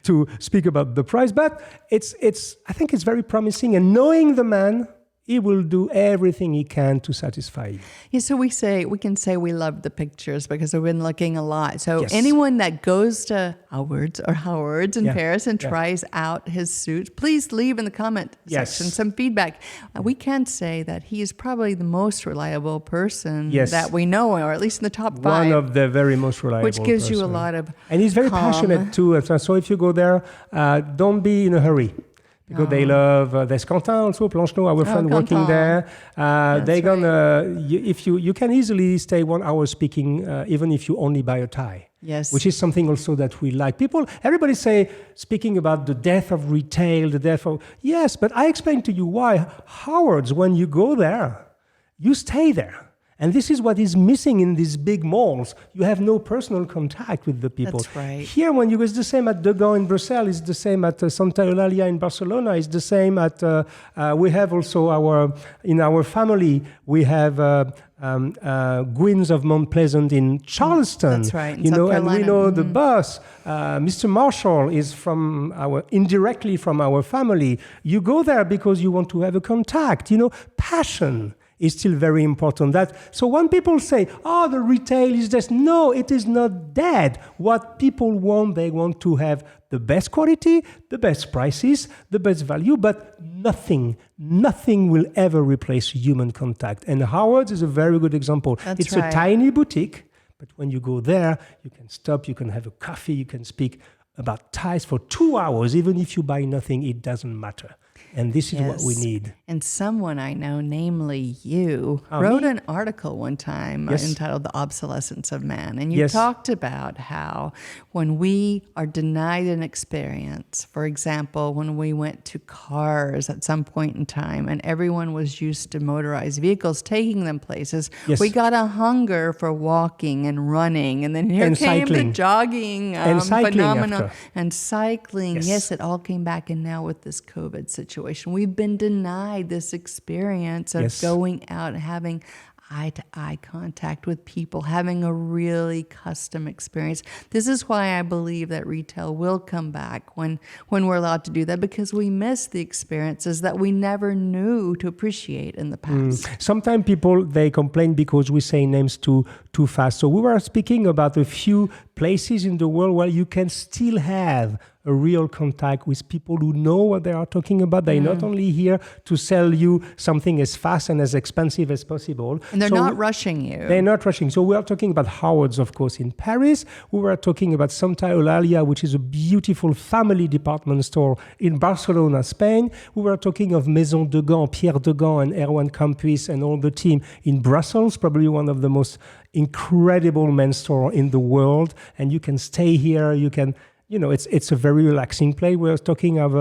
A: to speak about the price. But I think it's very promising. And knowing the man, he will do everything he can to satisfy you.
B: Yeah, so we can say we love the pictures because we've been looking a lot. So anyone that goes to Howard's in Paris and tries out his suit, please leave in the comment section some feedback. We can say that he is probably the most reliable person that we know, or at least in the top 5.
A: One of the very most reliable
B: which gives you a lot of
A: And he's very passionate too. So if you go there, don't be in a hurry. Because they love, there's Quentin also, Planchenoz, our friend working there. They're gonna, if you can easily stay 1 hour speaking, even if you only buy a tie.
B: Yes.
A: Which is something also that we like. Everybody say, speaking about the death of retail, yes, but I explained to you why. Howard's, when you go there, you stay there. And this is what is missing in these big malls. You have no personal contact with the people.
B: That's right.
A: Here, when you go, it's the same at Diehm in Brussels, it's the same at Santa Eulalia in Barcelona, it's the same at, we have also in our family, we have Gwyn's of Mount Pleasant in Charleston.
B: That's right.
A: And we know the boss, Mr. Marshall, is indirectly from our family. You go there because you want to have a contact. Passion is still very important. So when people say, the retail is just, no, it is not dead. What people want, they want to have the best quality, the best prices, the best value, but nothing will ever replace human contact. And Howard's is a very good example. It's a tiny boutique, but when you go there, you can stop, you can have a coffee, you can speak about ties for 2 hours. Even if you buy nothing, it doesn't matter. And this is what we need.
B: And someone I know, namely you, wrote an article one time entitled The Obsolescence of Man. And you talked about how when we are denied an experience, for example, when we went to cars at some point in time and everyone was used to motorized vehicles taking them places, we got a hunger for walking and running. And then here came the jogging phenomenon. And cycling. Yes, it all came back. And now with this COVID situation, we've been denied this experience of going out and having eye-to-eye contact with people, having a really custom experience. This is why I believe that retail will come back when we're allowed to do that, because we miss the experiences that we never knew to appreciate in the past.
A: Sometimes people, they complain because we say names too fast. So we were speaking about a few places in the world where you can still have a real contact with people who know what they are talking about. They're not only here to sell you something as fast and as expensive as possible.
B: And they're not rushing you.
A: They're not rushing. So we are talking about Howard's, of course, in Paris. We were talking about Santa Eulalia, which is a beautiful family department store in Barcelona, Spain. We were talking of Maison de Gand, Pierre de Gand and Erwan Campus and all the team in Brussels, probably one of the most incredible men's store in the world. And you can stay here, you can... it's a very relaxing place. We're talking of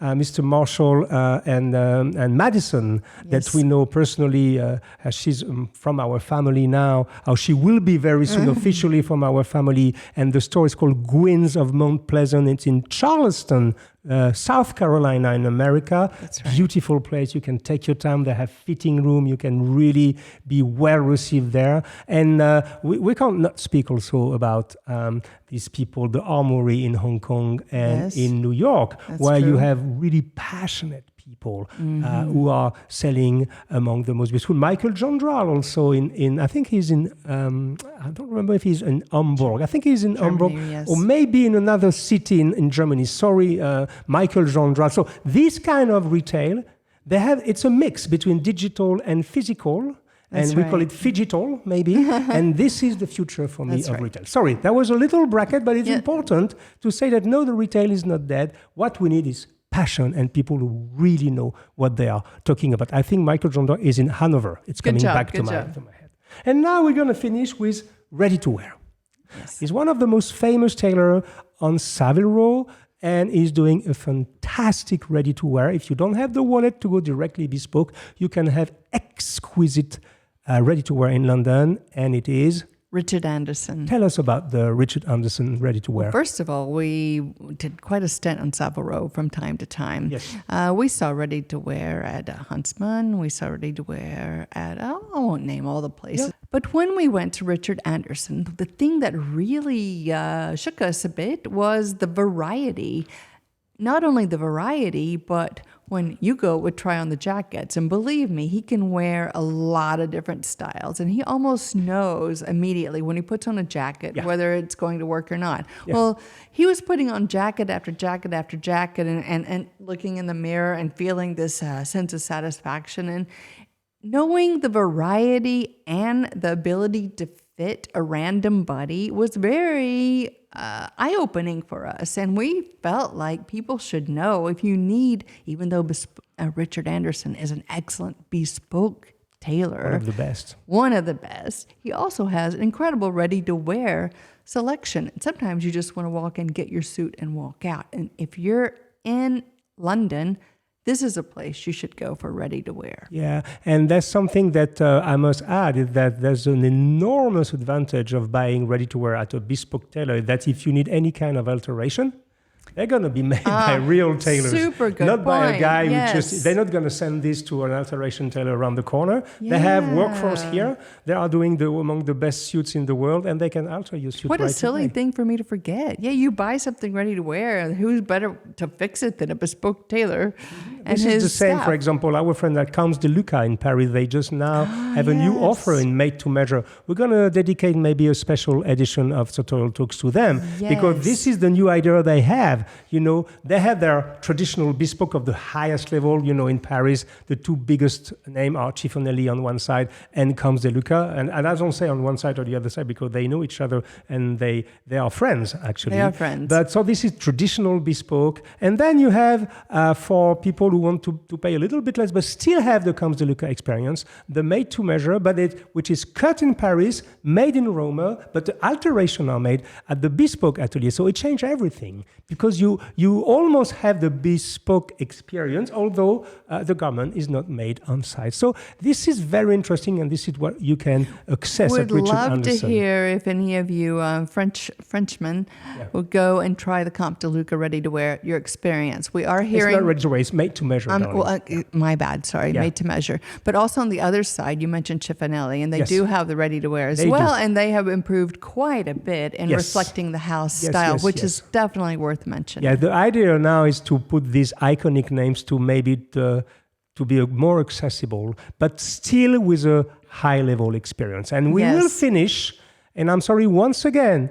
A: Mr. Marshall and Madison that we know personally. She's from our family now. She will be very soon officially from our family. And the store is called Gwyn's of Mount Pleasant. It's in Charleston, South Carolina in America.
B: That's right.
A: Beautiful place. You can take your time. They have fitting room. You can really be well received there. And we can't not speak also about these people, the Armory in Hong Kong and in New York, where you have really passionate people who are selling among the most beautiful. Michael Jondral also in I think he's in, I don't remember if he's in Hamburg. I think he's in Hamburg, or maybe in another city in Germany. Sorry, Michael Jondral. So this kind of retail, it's a mix between digital and physical. And we call it phygital, maybe. And this is the future for me of retail. Sorry, that was a little bracket, but it's important to say that no, the retail is not dead. What we need is passion and people who really know what they are talking about. I think Michael Jondor is in Hanover. It's coming back to my head. And now we're going to finish with ready-to-wear.
B: Yes.
A: He's one of the most famous tailors on Savile Row, and is doing a fantastic ready-to-wear. If you don't have the wallet to go directly bespoke, you can have exquisite ready-to-wear in London, and it is...
B: Richard Anderson.
A: Tell us about the Richard Anderson ready-to-wear.
B: Well, first of all, we did quite a stint on Savile Row from time to time.
A: Yes.
B: We saw ready-to-wear at Huntsman. We saw ready-to-wear at, I won't name all the places. But when we went to Richard Anderson, the thing that really shook us a bit was the variety. Not only the variety, but when Hugo would try on the jackets, and believe me, he can wear a lot of different styles, and he almost knows immediately when he puts on a jacket whether it's going to work or not. Yeah. Well, he was putting on jacket after jacket after jacket and looking in the mirror and feeling this sense of satisfaction. And knowing the variety and the ability to fit a random body was very eye-opening for us. And we felt like people should know, if you need, even though Richard Anderson is an excellent bespoke tailor.
A: One of the best.
B: One of the best. He also has an incredible ready-to-wear selection. And sometimes you just want to walk in, get your suit, and walk out. And if you're in London, this is a place you should go for ready to wear.
A: Yeah, and that's something that I must add, is that there's an enormous advantage of buying ready to wear at a bespoke tailor, that if you need any kind of alteration, they're going to be made by real tailors.
B: Super good
A: Not by a guy
B: yes.
A: who just, they're not going to send this to an alteration tailor around the corner. Yeah. They have workforce here. They are doing among the best suits in the world, and they can alter your suit.
B: What a silly thing for me to forget. Yeah, you buy something ready to wear. Who's better to fix it than a bespoke tailor? And
A: this is the same, staff. For example, our friend at Comes de Luca in Paris, they just now have a new offer in made to measure. We're going to dedicate maybe a special edition of Sartorial Talks to them, because this is the new idea they have. You know, they have their traditional bespoke of the highest level. You know, in Paris, the two biggest names are Chiffonelli on one side and Comes de Luca. And I don't say on one side or the other side because they know each other and they are friends, actually.
B: They are friends.
A: But so this is traditional bespoke. And then you have, for people who want to pay a little bit less, but still have the Comes de Luca experience, the made to measure, which is cut in Paris, made in Roma, but the alterations are made at the bespoke atelier. So it changed everything, because you almost have the bespoke experience, although the garment is not made on site. So this is very interesting, and this is what you can access at Richard Anderson.
B: Would love to hear if any of you Frenchmen would go and try the Comte de Luca ready to wear, your experience. We are hearing...
A: It's not ready to wear, it's made to measure.
B: My bad, sorry, made to measure. But also on the other side, you mentioned Chiffonelli, and they do have the ready to wear as well, and they have improved quite a bit in reflecting the house style, which is definitely worth mentioning.
A: Yeah, the idea now is to put these iconic names to maybe to be more accessible, but still with a high-level experience. And we will finish, and I'm sorry, once again,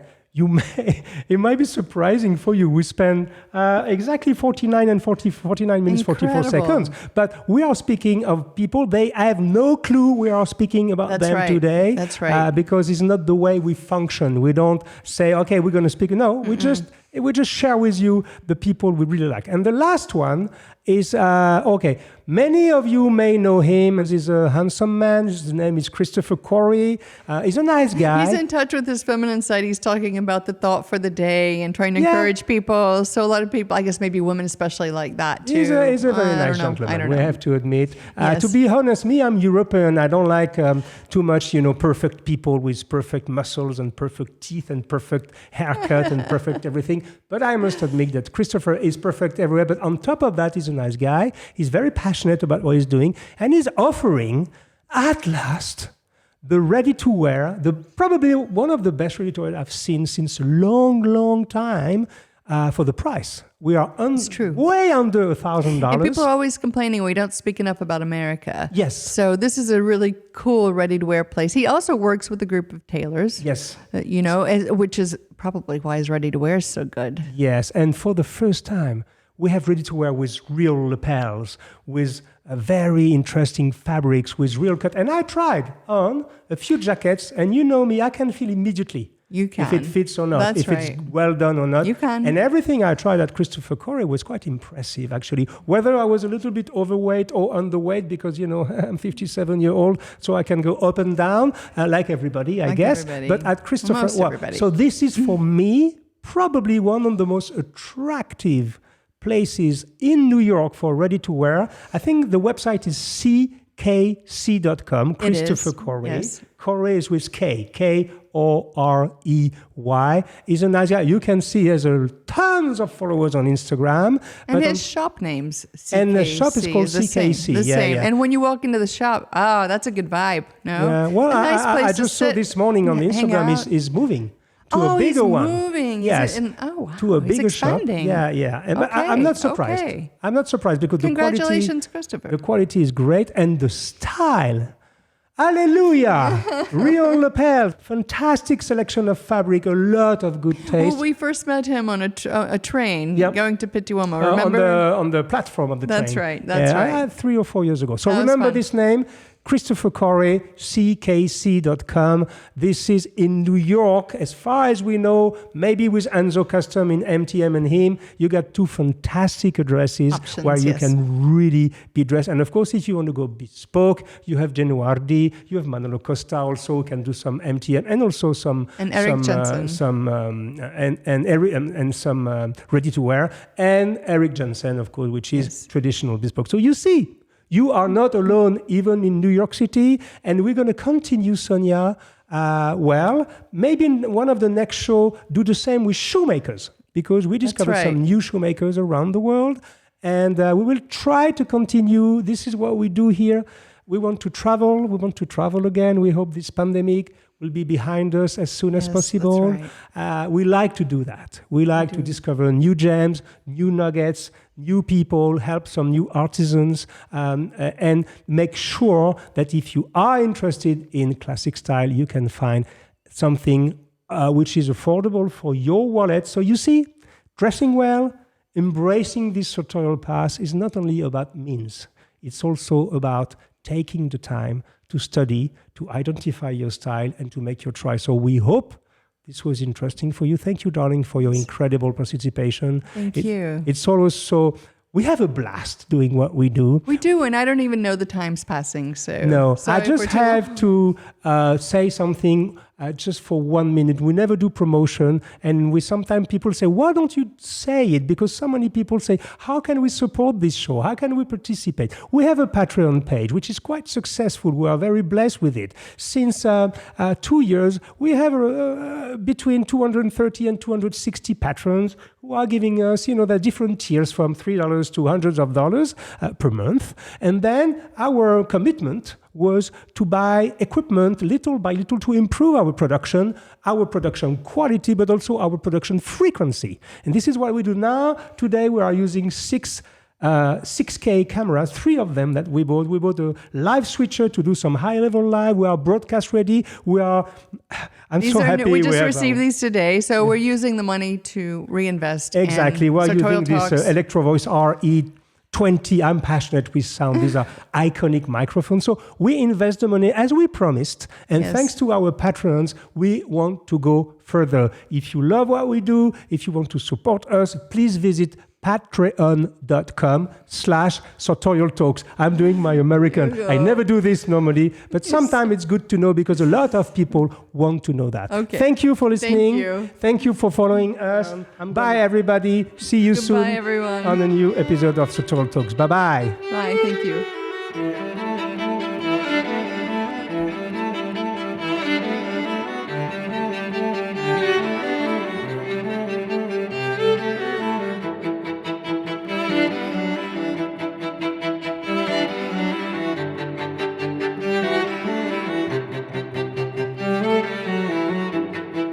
A: it might be surprising for you. We spend exactly 49 minutes, Incredible. 44 seconds. But we are speaking of people, they have no clue we are speaking about them today.
B: That's right.
A: Because it's not the way we function. We don't say, okay, we're going to speak. No, we just share with you the people we really like. And the last one is, many of you may know him as he's a handsome man. His name is Christopher Korey. He's a nice guy.
B: He's in touch with his feminine side. He's talking about the thought for the day and trying to encourage people. So a lot of people, I guess maybe women especially, like that too.
A: He's a very nice gentleman, we have to admit. To be honest, I'm European. I don't like too much, perfect people with perfect muscles and perfect teeth and perfect haircut and perfect everything. But I must admit that Christopher is perfect everywhere. But on top of that, he's a nice guy. He's very passionate about what he's doing. And he's offering, at last, the ready-to-wear, probably one of the best ready-to-wear I've seen since a long, long time, for the price. We are way under $1,000.
B: And people are always complaining we don't speak enough about America.
A: Yes.
B: So this is a really cool ready-to-wear place. He also works with a group of tailors.
A: Yes.
B: Which is probably why his ready-to-wear is so good.
A: Yes, and for the first time, we have ready-to-wear with real lapels, with very interesting fabrics, with real cut. And I tried on a few jackets, and you know me, I can feel immediately
B: You can.
A: If it fits or not,
B: That's
A: if
B: right.
A: it's well done or not.
B: You can.
A: And everything I tried at Christopher Korey was quite impressive, actually. Whether I was a little bit overweight or underweight, because, you know, I'm 57-year-old, so I can go up and down, like everybody, I guess.
B: Everybody.
A: But at Christopher,
B: Most everybody.
A: So this is, for me, probably one of the most attractive places in New York for ready-to-wear. I think the website is CKC.com, Christopher Korey.
B: Yes.
A: Korey is with K, Korey. He's a nice guy. You can see he has tons of followers on Instagram.
B: And his shop name's CKC.
A: And the shop is called CKC.
B: The same. And when you walk into the shop, that's a good vibe. No?
A: Yeah. Well,
B: nice
A: I just saw this morning on Instagram is moving to a bigger one.
B: Moving.
A: Yes. To a bigger shop. Yeah. But I'm not surprised.
B: Okay.
A: I'm not surprised because
B: Congratulations, Christopher.
A: The quality is great and the style. Hallelujah! Real lapel, fantastic selection of fabric, a lot of good taste.
B: Well, we first met him on a train going to Pituamo, remember?
A: On the platform of the train.
B: That's right, that's right.
A: 3 or 4 years ago. So remember this name, Christopher Korey, CKC.com. This is in New York, as far as we know, maybe with Enzo Custom in MTM and him. You got 2 fantastic addresses where you can really be dressed. And of course, if you want to go bespoke, you have Genuardi, you have Manolo Costa also, who can do some MTM and also some...
B: And Eric Jensen.
A: Some ready-to-wear. And Eric Jensen, of course, which is traditional bespoke. So you see, you are not alone, even in New York City, and we're going to continue, Sonya. Maybe in one of the next show, do the same with shoemakers, because we discovered some new shoemakers around the world, and we will try to continue. This is what we do here. We want to travel. We want to travel again. We hope this pandemic will be behind us as soon as possible. Right. We like to do that. We like to discover new gems, new nuggets, new people, help some new artisans, and make sure that if you are interested in classic style, you can find something which is affordable for your wallet. So you see, dressing well, embracing this sartorial path is not only about means, it's also about taking the time to study, to identify your style, and to make your choice. So we hope this was interesting for you. Thank you, darling, for your incredible participation.
B: Thank you.
A: It's always so... We have a blast doing what we do.
B: We do, and I don't even know the time's passing.
A: No, I just have to say something just for 1 minute. We never do promotion, and sometimes people say, why don't you say it? Because so many people say, how can we support this show? How can we participate? We have a Patreon page, which is quite successful. We are very blessed with it. Since 2 years, we have between 230 and 260 patrons who are giving us, the different tiers from $3 to hundreds of dollars per month. And then our commitment was to buy equipment little by little to improve our production quality, but also our production frequency. And this is what we do now. Today we are using 6K cameras, 3 of them that we bought. We bought a live switcher to do some high-level live. We are broadcast ready. I'm so happy.
B: We just received these today, so we're using the money to reinvest.
A: Exactly. We're using this Electro Voice RE20. I'm passionate with sound. These are iconic microphones. So we invest the money as we promised. And thanks to our patrons, we want to go further. If you love what we do, if you want to support us, please visit patreon.com/sartorial talks. I'm doing my American. I never do this normally, but sometimes it's good to know because a lot of people want to know that. Okay. Thank you for listening. Thank you for following us. Bye, everybody. See you soon
B: everyone.
A: on a new episode of Sartorial Talks. Bye-bye.
B: Bye. Thank you.